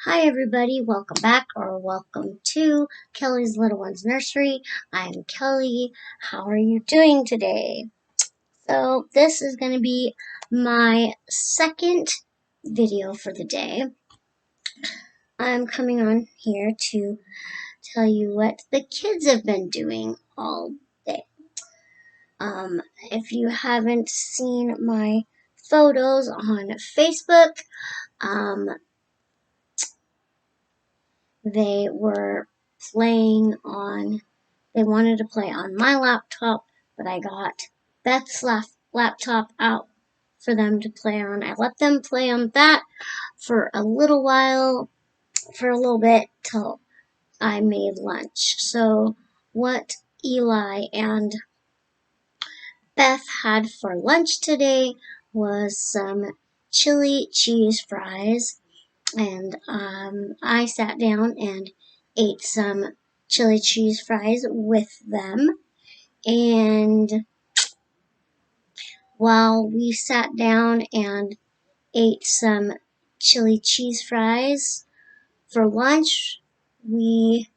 Hi everybody, welcome back or welcome to Kelly's Little Ones Nursery. I'm Kelly. How are you doing today? So this is going to be my second video for the day. I'm coming on here to tell you what the kids have been doing all day. If you haven't seen my photos on Facebook, um, they were playing on They wanted to play on my laptop, but I got Beth's laptop out for them to play on. I let them play on that for a little while, for a little bit, till I made lunch. So what Eli and Beth had for lunch today was some chili cheese fries, and I sat down and ate some chili cheese fries with them. And while we sat down and ate some chili cheese fries for lunch, we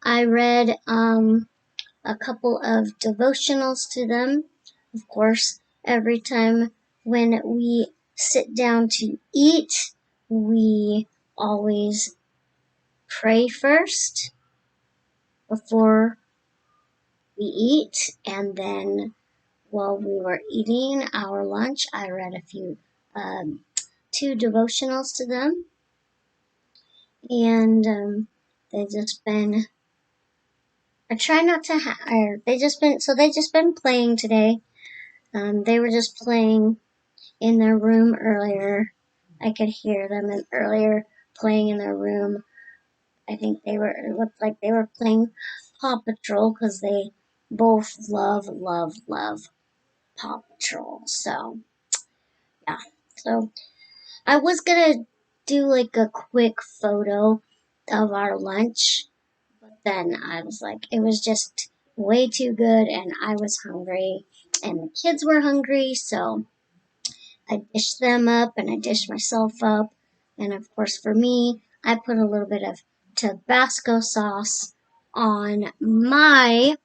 I read a couple of devotionals to them. Of course, every time when we sit down to eat, we always pray first before we eat, and then while we were eating our lunch, I read a few two devotionals to them, and they just been. I try not to. They just been playing today. They were just playing in their room earlier. I could hear them earlier playing in their room. I think it looked like they were playing Paw Patrol because they both love Paw Patrol. So yeah. So I was gonna do like a quick photo of our lunch, but then I was like, it was just way too good, and I was hungry, and the kids were hungry, so I dished them up and I dished myself up. And of course, for me, I put a little bit of Tabasco sauce on my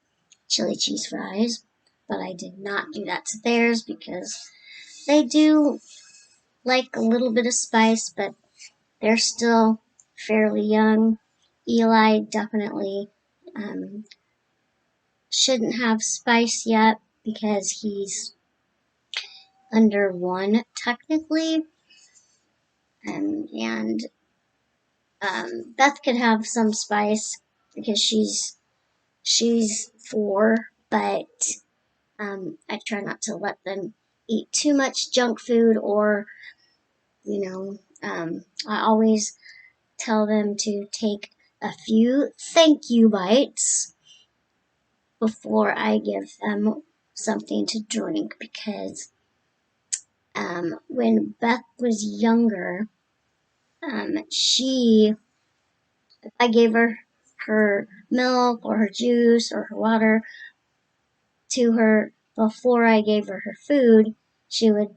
chili cheese fries, but I did not do that to theirs because they do like a little bit of spice, but they're still fairly young. Eli definitely um, shouldn't have spice yet because he's under one technically, and Beth could have some spice because she's 4, but I try not to let them eat too much junk food, or I always tell them to take a few thank you bites before I give them something to drink, because when Beth was younger, she I gave her milk or her juice or her water to her before I gave her her food. She would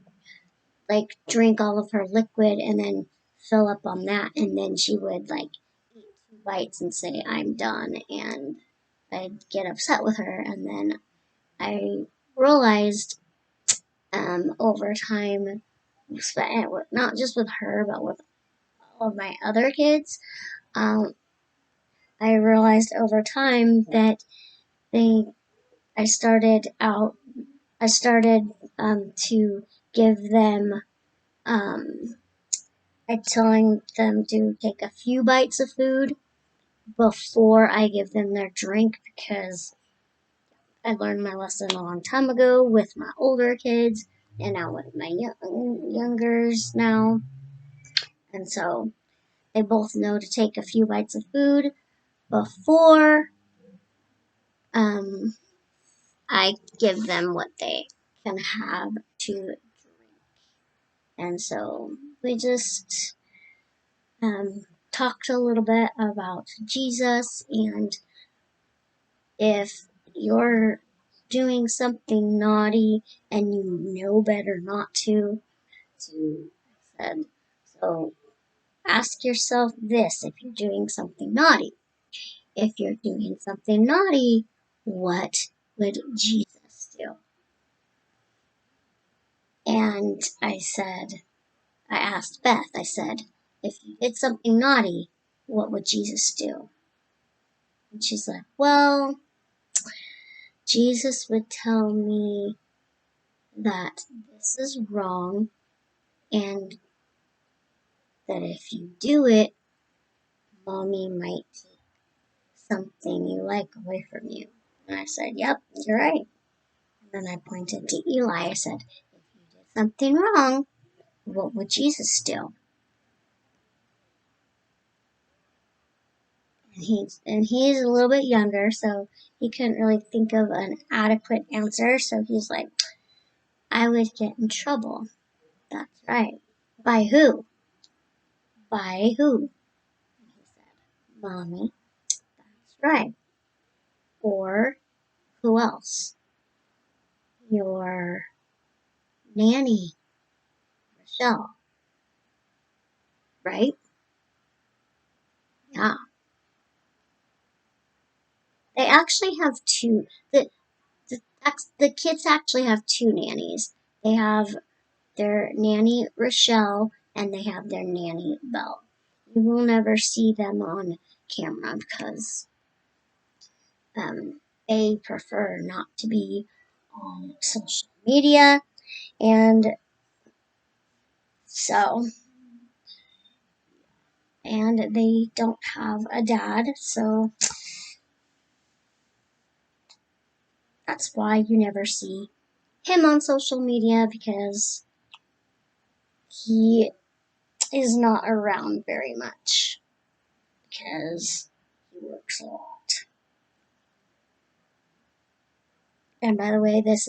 like drink all of her liquid and then fill up on that, and then she would like eat 2 bites and say I'm done, and I'd get upset with her. And then I realized over time, not just with her but with all of my other kids, um, I realized over time that they I started out I started to give them I telling them to take a few bites of food before I give them their drink, because I learned my lesson a long time ago with my older kids and now with my youngers now. And so they both know to take a few bites of food before um, I give them what they can have to drink. And so we just talked a little bit about Jesus, and if you're doing something naughty and you know better not to, I said, so ask yourself this if you're doing something naughty. If you're doing something naughty, what would Jesus do? And I asked Beth, I said, if you did something naughty, what would Jesus do? And she's like, well, Jesus would tell me that this is wrong and that if you do it, mommy might take something you like away from you. And I said, yep, you're right. And then I pointed to Eli. I said, if you did something wrong, what would Jesus do? And he's a little bit younger, so he couldn't really think of an adequate answer. So he's like, I would get in trouble. That's right. By who? By who? And he said, mommy. That's right. Or who else? Your nanny, Michelle. Right? Yeah. They actually have two. The, the kids actually have two nannies. They have their nanny Rochelle and they have their nanny Belle. You will never see them on camera because they prefer not to be on social media, and so and they don't have a dad, so that's why you never see him on social media because he is not around very much because he works a lot. And by the way, this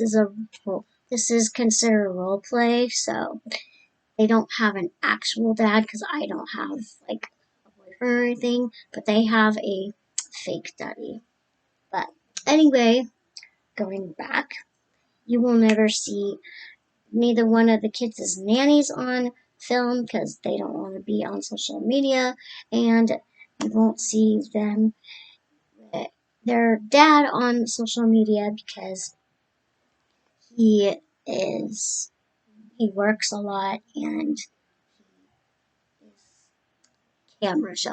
is considered role play, so they don't have an actual dad because I don't have like a boyfriend or anything, but they have a fake daddy. But anyway, going back, you will never see neither one of the kids' nannies on film because they don't want to be on social media, and you won't see their dad on social media because he is he works a lot and he is camera shy.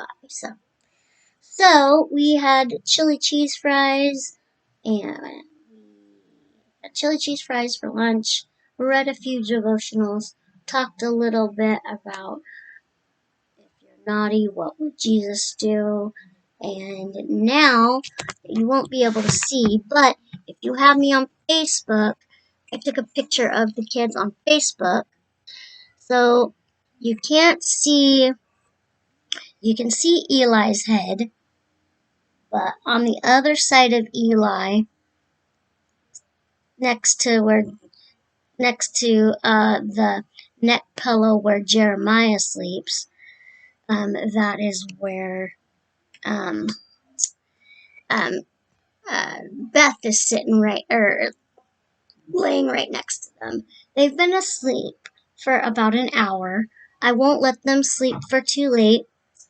So we had chili cheese fries and chili cheese fries for lunch. Read a few devotionals. Talked a little bit about if you're naughty, what would Jesus do? And now you won't be able to see, but if you have me on Facebook, I took a picture of the kids on Facebook. So you can't see, you can see Eli's head, but on the other side of Eli, next to the neck pillow where Jeremiah sleeps, that is where um, um, Beth is sitting laying right next to them. They've been asleep for about an hour. I won't let them sleep for too late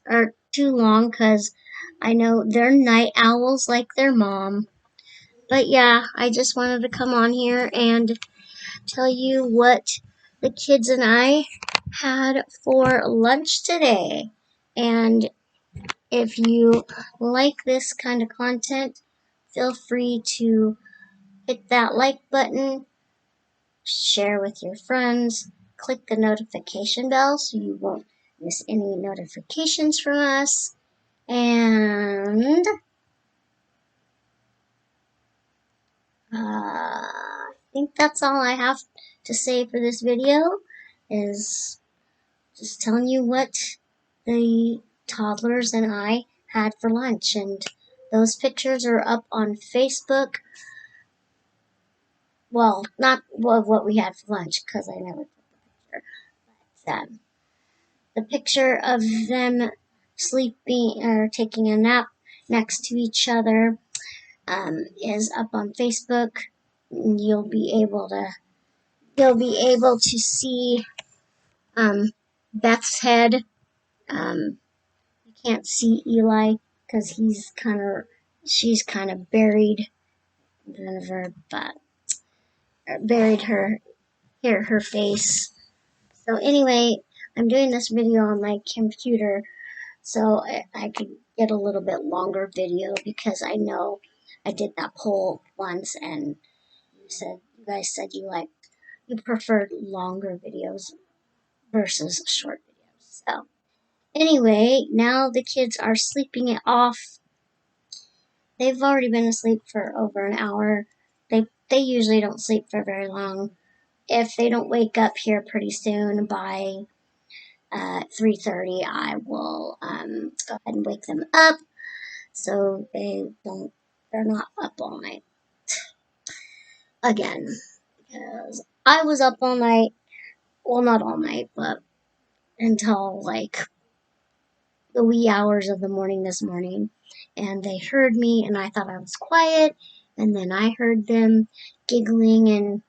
or too long because I know they're night owls like their mom. But yeah, I just wanted to come on here and tell you what the kids and I had for lunch today. And if you like this kind of content, feel free to hit that like button, share with your friends, click the notification bell so you won't miss any notifications from us. And I think that's all I have to say for this video is just telling you what the toddlers and I had for lunch. And those pictures are up on Facebook. Well, not what we had for lunch because I never took the picture. But the picture of them sleeping or taking a nap next to each other is up on Facebook. You'll be able to see Beth's head You can't see Eli because she's kind of buried buried her face. So anyway, I'm doing this video on my computer so I could get a little bit longer video because I know I did that poll once and you guys said you preferred longer videos versus short videos. So anyway, now the kids are sleeping it off. They've already been asleep for over an hour. They usually don't sleep for very long. If they don't wake up here pretty soon by 3:30, I will go ahead and wake them up so they're not up all night again. Because I was up all night, well, not all night, but until like the wee hours of the morning this morning. And they heard me, and I thought I was quiet. And then I heard them giggling and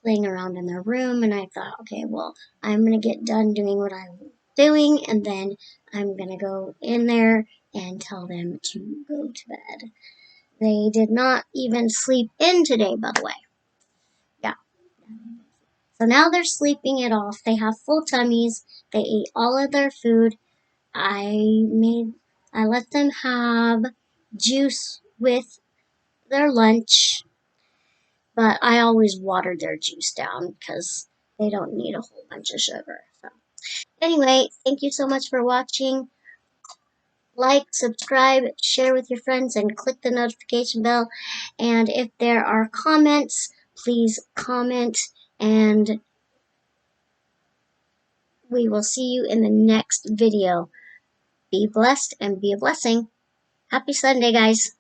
playing around in their room. And I thought, okay, well, I'm going to get done doing what I'm doing. And then I'm going to go in there and tell them to go to bed. They did not even sleep in today, by the way. Yeah. So now they're sleeping it off. They have full tummies. They ate all of their food. I let them have juice with their lunch, but I always watered their juice down because they don't need a whole bunch of sugar. So anyway, thank you so much for watching. Like, subscribe, share with your friends, and click the notification bell. And if there are comments, please comment, and we will see you in the next video. Be blessed and be a blessing. Happy Sunday, guys.